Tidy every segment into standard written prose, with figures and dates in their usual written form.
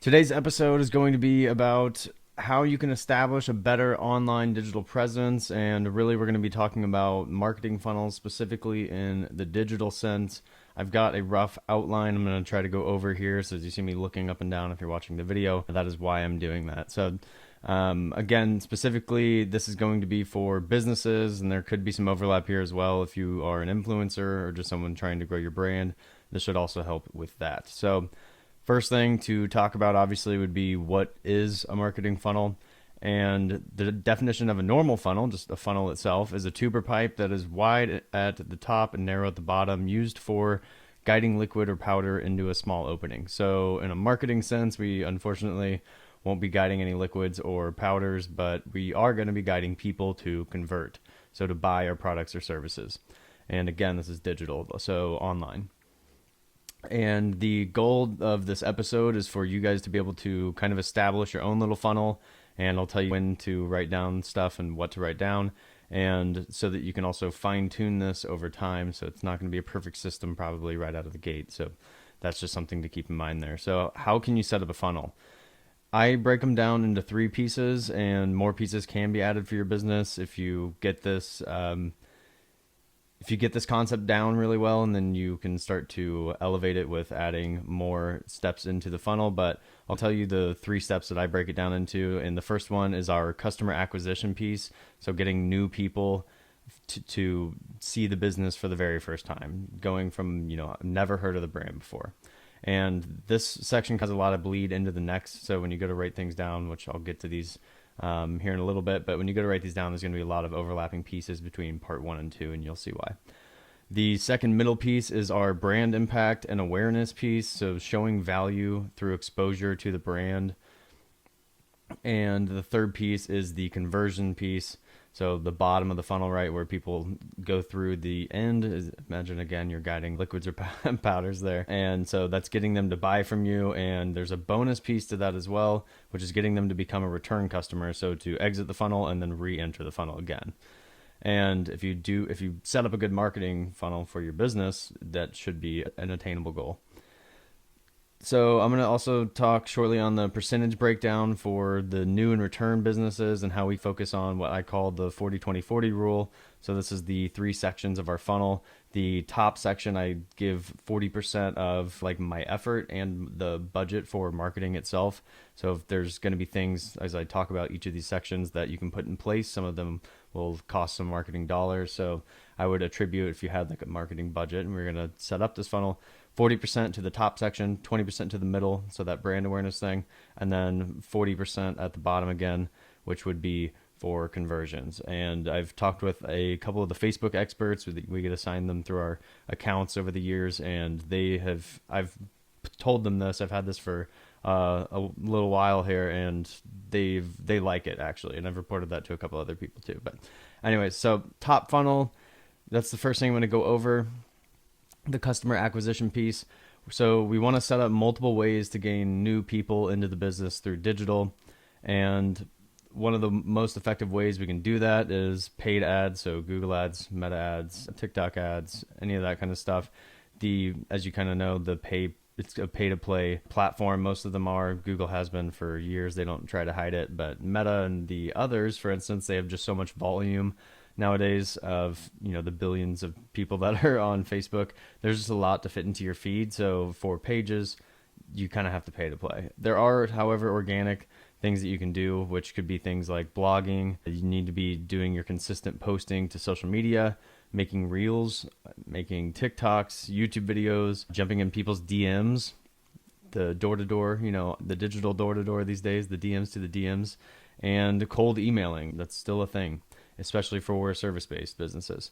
Today's episode is going to be about how you can establish a better online digital presence. And really, we're going to be talking about marketing funnels specifically in the digital sense. I've got a rough outline I'm going to try to go over here. So as you see me looking up and down if you're watching the video, that is why I'm doing that. So again, specifically, this is going to be for businesses, and there could be some overlap here as well. If you are an influencer or just someone trying to grow your brand, this should also help with that. So first thing to talk about, obviously, would be what is a marketing funnel. And the definition of a normal funnel, just a funnel itself, is a tuber pipe that is wide at the top and narrow at the bottom, used for guiding liquid or powder into a small opening. So in a marketing sense, we unfortunately won't be guiding any liquids or powders, but we are going to be guiding people to convert, so to buy our products or services. And again, this is digital, so online. And the goal of this episode is for you guys to be able to kind of establish your own little funnel. And I'll tell you when to write down stuff and what to write down. And so that you can also fine tune this over time. So it's not going to be a perfect system probably right out of the gate. So that's just something to keep in mind there. So how can you set up a funnel? I break them down into 3 pieces, and more pieces can be added for your business if you get this concept down really well, and then you can start to elevate it with adding more steps into the funnel. But I'll tell you the 3 steps that I break it down into. And the first one is our customer acquisition piece. So getting new people to see the business for the very first time, going from, never heard of the brand before. And this section has a lot of bleed into the next. So when you go to write things down, which I'll get to these here in a little bit, but when you go to write these down, there's going to be a lot of overlapping pieces between part 1 and 2, and you'll see why. The second middle piece is our brand impact and awareness piece, so showing value through exposure to the brand. And the third piece is the conversion piece, so the bottom of the funnel, right, where people go through the end. Imagine, again, you're guiding liquids or powders there. And so that's getting them to buy from you. And there's a bonus piece to that as well, which is getting them to become a return customer. So to exit the funnel and then re-enter the funnel again. And if you set up a good marketing funnel for your business, that should be an attainable goal. So I'm going to also talk shortly on the percentage breakdown for the new and return businesses and how we focus on what I call the 40-20-40 rule. So this is the 3 sections of our funnel. The top section, I give 40% of like my effort and the budget for marketing itself. So if there's going to be things, as I talk about each of these sections, that you can put in place, some of them will cost some marketing dollars. So I would attribute, if you had like a marketing budget and we're going to set up this funnel, 40% to the top section, 20% to the middle, so that brand awareness thing, and then 40% at the bottom again, which would be for conversions. And I've talked with a couple of the Facebook experts. We get assigned them through our accounts over the years, and I've told them this. I've had this for a little while here, and they like it actually, and I've reported that to a couple other people too. But anyways, so top funnel, that's the first thing I'm going to go over. The customer acquisition piece. So we want to set up multiple ways to gain new people into the business through digital. And one of the most effective ways we can do that is paid ads. So Google ads, Meta ads, TikTok ads, any of that kind of stuff. As you kind of know, it's a pay to play platform. Most of them are. Google has been for years. They don't try to hide it. But Meta and the others, for instance, they have just so much volume nowadays of the billions of people that are on Facebook. There's just a lot to fit into your feed. So for pages, you kind of have to pay to play. There are, however, organic things that you can do, which could be things like blogging. You need to be doing your consistent posting to social media, making reels, making TikToks, YouTube videos, jumping in people's DMs, the door-to-door, the digital door-to-door these days, the DMs to the DMs, and cold emailing. That's still a thing, especially for service-based businesses.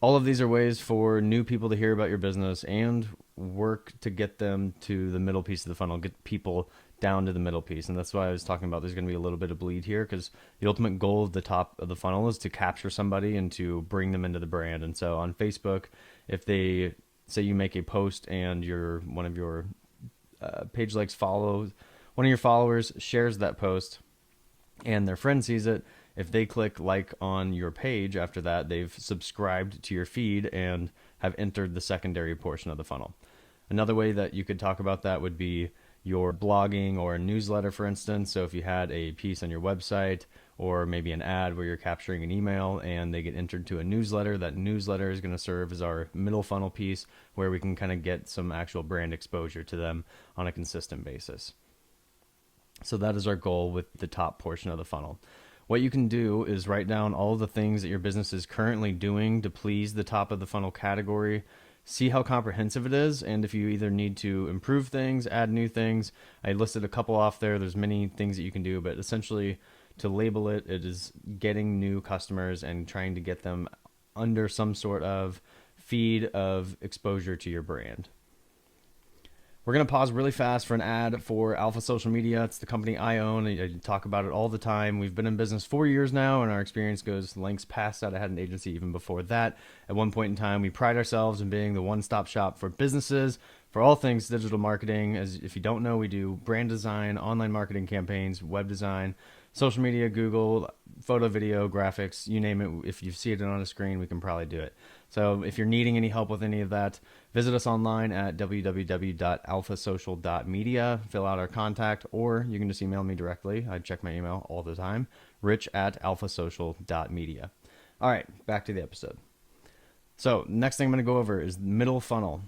All of these are ways for new people to hear about your business and work to get them to the middle piece of the funnel, get people down to the middle piece. And that's why I was talking about there's going to be a little bit of bleed here, because the ultimate goal of the top of the funnel is to capture somebody and to bring them into the brand. And so on Facebook, if they say you make a post and one of your page likes one of your followers shares that post and their friend sees it, if they click like on your page after that, they've subscribed to your feed and have entered the secondary portion of the funnel. Another way that you could talk about that would be your blogging or a newsletter, for instance. So if you had a piece on your website or maybe an ad where you're capturing an email and they get entered to a newsletter, that newsletter is going to serve as our middle funnel piece where we can kind of get some actual brand exposure to them on a consistent basis. So that is our goal with the top portion of the funnel. What you can do is write down all of the things that your business is currently doing to please the top of the funnel category. See how comprehensive it is, and if you either need to improve things, add new things. I listed a couple off there. There's many things that you can do, but essentially to label it, it is getting new customers and trying to get them under some sort of feed of exposure to your brand. We're going to pause really fast for an ad for Alpha Social Media. It's the company I own. I talk about it all the time. We've been in business 4 years now, and our experience goes lengths past that. I had an agency even before that. At one point in time, we pride ourselves in being the one-stop shop for businesses for all things digital marketing. As if you don't know, we do brand design, online marketing campaigns, web design, social media, Google, photo, video, graphics, you name it. If you see it on a screen, we can probably do it. So if you're needing any help with any of that, visit us online at www.alphasocial.media, fill out our contact, or you can just email me directly. I check my email all the time, rich@alphasocial.media. All right, back to the episode. So next thing I'm going to go over is middle funnel.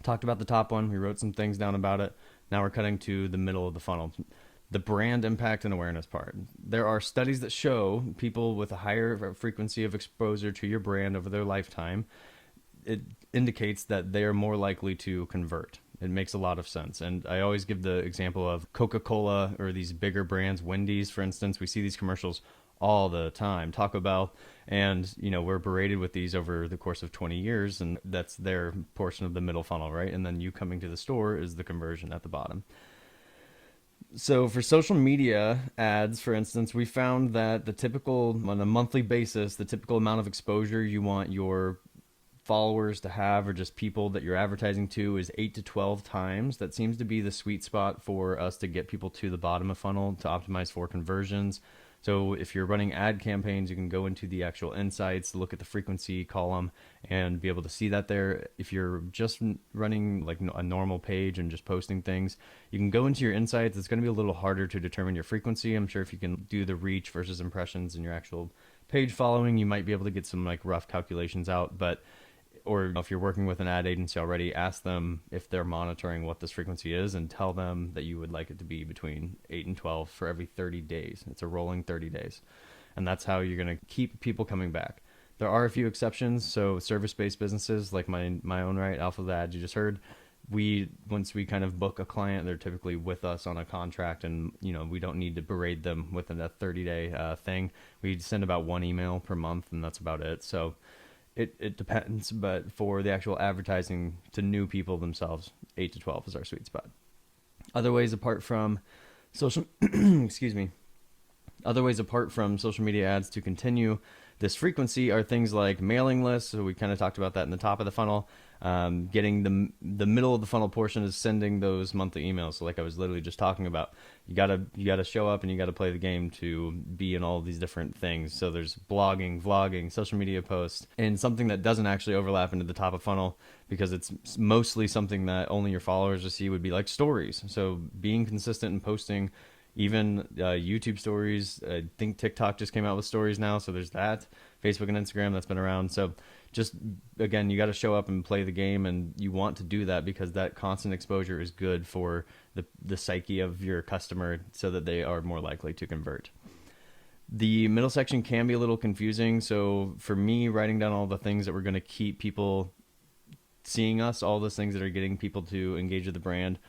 Talked about the top one. We wrote some things down about it. Now we're cutting to the middle of the funnel. The brand impact and awareness part. There are studies that show people with a higher frequency of exposure to your brand over their lifetime, it indicates that they are more likely to convert. It makes a lot of sense. And I always give the example of Coca-Cola or these bigger brands, Wendy's, for instance. We see these commercials all the time, Taco Bell, and we're berated with these over the course of 20 years, and that's their portion of the middle funnel, right? And then you coming to the store is the conversion at the bottom. So for social media ads, for instance, we found that on a monthly basis, the typical amount of exposure you want your followers to have, or just people that you're advertising to, is 8 to 12 times. That seems to be the sweet spot for us to get people to the bottom of funnel to optimize for conversions. So if you're running ad campaigns, you can go into the actual insights, look at the frequency column, and be able to see that there. If you're just running like a normal page and just posting things, you can go into your insights. It's going to be a little harder to determine your frequency. I'm sure if you can do the reach versus impressions in your actual page following, you might be able to get some like rough calculations out. Or if you're working with an ad agency already, ask them if they're monitoring what this frequency is and tell them that you would like it to be between 8 and 12 for every 30 days. It's a rolling 30 days. And that's how you're going to keep people coming back. There are a few exceptions. So service-based businesses like my own, right, Alpha the Ad you just heard, once we kind of book a client, they're typically with us on a contract, and we don't need to berate them within a 30-day thing. We send about one email per month, and that's about it. So it depends, but for the actual advertising to new people themselves, 8 to 12 is our sweet spot. Other ways apart from social media ads to continue this frequency are things like mailing lists. So we kind of talked about that in the top of the funnel. Getting the middle of the funnel portion is sending those monthly emails. So like I was literally just talking about, you gotta show up and you gotta play the game to be in all these different things. So there's blogging, vlogging, social media posts, and something that doesn't actually overlap into the top of funnel because it's mostly something that only your followers will see would be like stories. So being consistent and posting, even YouTube stories. I think TikTok just came out with stories now, so there's that. Facebook and Instagram, that's been around. So just, again, you got to show up and play the game, and you want to do that because that constant exposure is good for the psyche of your customer so that they are more likely to convert. The middle section can be a little confusing. So for me, writing down all the things that we're going to keep people seeing us, all those things that are getting people to engage with the brand,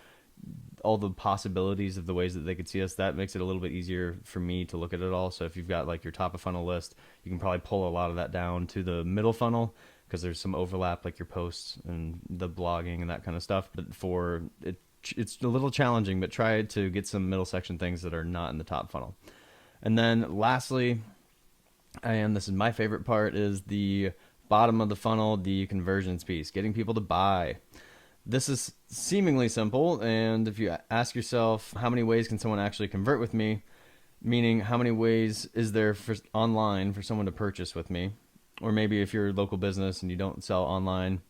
all the possibilities of the ways that they could see us, that makes it a little bit easier for me to look at it all. So if you've got like your top of funnel list, you can probably pull a lot of that down to the middle funnel because there's some overlap, like your posts and the blogging and that kind of stuff. But it's a little challenging, but try to get some middle section things that are not in the top funnel. And then lastly, and this is my favorite part, is the bottom of the funnel, the conversions piece, getting people to buy. This is seemingly simple, and if you ask yourself, how many ways can someone actually convert with me, meaning how many ways is there online for someone to purchase with me, or maybe if you're a local business and you don't sell online,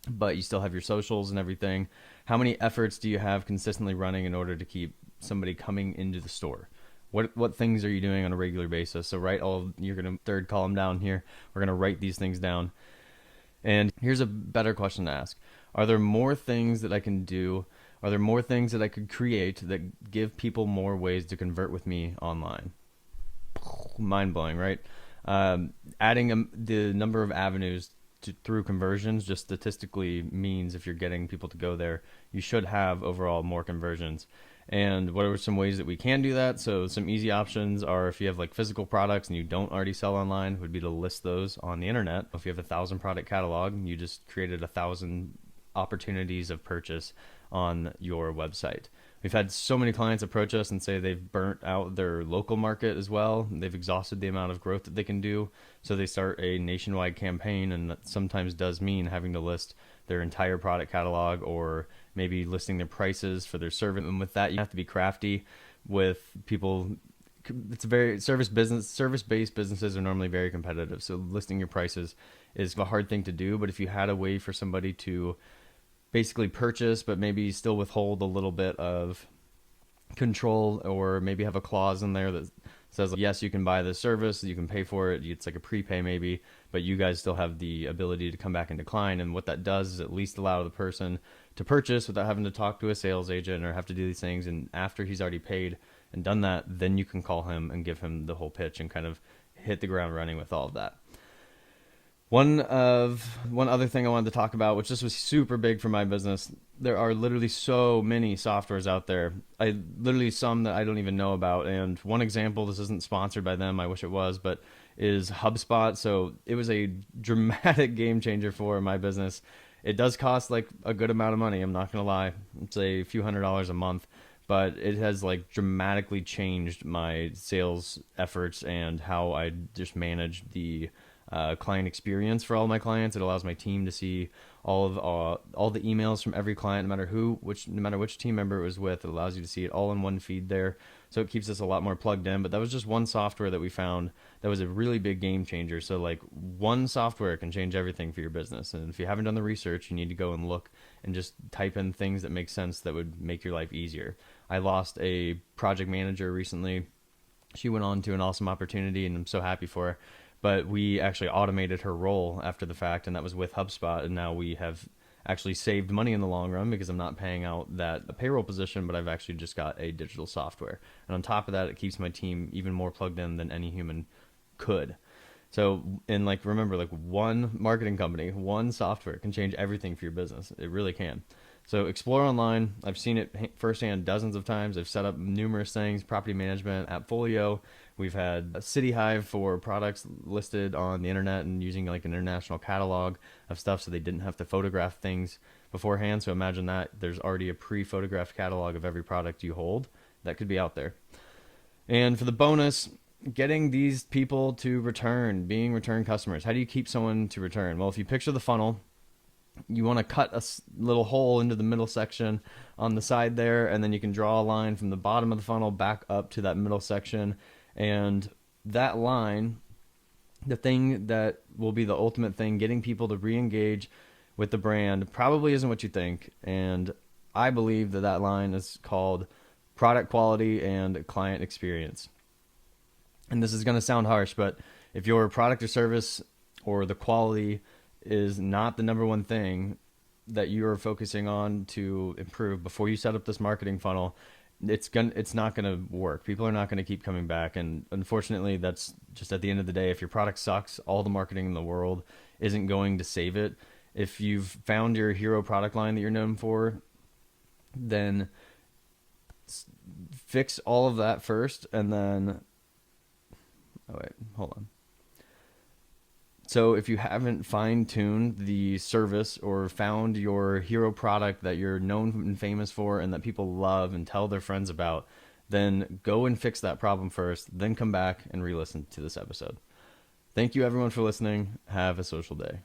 but you still have your socials and everything. How many efforts do you have consistently running in order to keep somebody coming into the store? What things are you doing on a regular basis? So write all, you're going to third column down here. We're going to write these things down. And here's a better question to ask. Are there more things that I can do? Are there more things that I could create that give people more ways to convert with me online? Mind blowing, right? Adding the number of avenues through conversions just statistically means if you're getting people to go there, you should have overall more conversions. And what are some ways that we can do that? So some easy options are, if you have like physical products and you don't already sell online, would be to list those on the internet. If you have 1,000 product catalog, you just created 1,000 opportunities of purchase on your website. We've had so many clients approach us and say they've burnt out their local market as well. They've exhausted the amount of growth that they can do. So they start a nationwide campaign, and that sometimes does mean having to list their entire product catalog or maybe listing their prices for their service. And with that, you have to be crafty with people. It's a very service-based businesses are normally very competitive. So listing your prices is a hard thing to do. But if you had a way for somebody to basically purchase, but maybe still withhold a little bit of control, or maybe have a clause in there that says, yes, you can buy this service, you can pay for it. It's like a prepay maybe, but you guys still have the ability to come back and decline. And what that does is at least allow the person to purchase without having to talk to a sales agent or have to do these things. And after he's already paid and done that, then you can call him and give him the whole pitch and kind of hit the ground running with all of that. One other thing I wanted to talk about, which this was super big for my business, there are literally so many softwares out there. Some that I don't even know about. And one example, this isn't sponsored by them, I wish it was, but is HubSpot. So it was a dramatic game changer for my business. It does cost like a good amount of money, I'm not going to lie. It's a few $100s a month, but it has like dramatically changed my sales efforts and how I just manage the client experience for all my clients. It allows my team to see all the emails from every client, no matter which team member it was with. It allows you to see it all in one feed there, so it keeps us a lot more plugged in. But that was just one software that we found that was a really big game changer. So like one software can change everything for your business. And if you haven't done the research, you need to go and look and just type in things that make sense that would make your life easier. I lost a project manager recently. She went on to an awesome opportunity, and I'm so happy for her. But we actually automated her role after the fact, and that was with HubSpot. And now we have actually saved money in the long run because I'm not paying out that payroll position, but I've actually just got a digital software. And on top of that, it keeps my team even more plugged in than any human could. So, and like, remember, like one marketing company, one software can change everything for your business. It really can. So explore online. I've seen it firsthand dozens of times. I've set up numerous things, property management, Appfolio. We've had a City Hive for products listed on the internet and using like an international catalog of stuff, so they didn't have to photograph things beforehand. So imagine that there's already a pre-photographed catalog of every product you hold that could be out there. And for the bonus, getting these people to return, being return customers. How do you keep someone to return? Well, if you picture the funnel, you want to cut a little hole into the middle section on the side there, and then you can draw a line from the bottom of the funnel back up to that middle section. And that line, the thing that will be the ultimate thing, getting people to re-engage with the brand, probably isn't what you think. And I believe that line is called product quality and client experience. And this is going to sound harsh, but if your product or service or the quality is not the number one thing that you're focusing on to improve before you set up this marketing funnel, it's not going to work. People are not going to keep coming back. And unfortunately, that's just at the end of the day, if your product sucks, all the marketing in the world isn't going to save it. If you've found your hero product line that you're known for, then fix all of that first. And then, oh wait, hold on. So if you haven't fine-tuned the service or found your hero product that you're known and famous for and that people love and tell their friends about, then go and fix that problem first, then come back and re-listen to this episode. Thank you everyone for listening. Have a social day.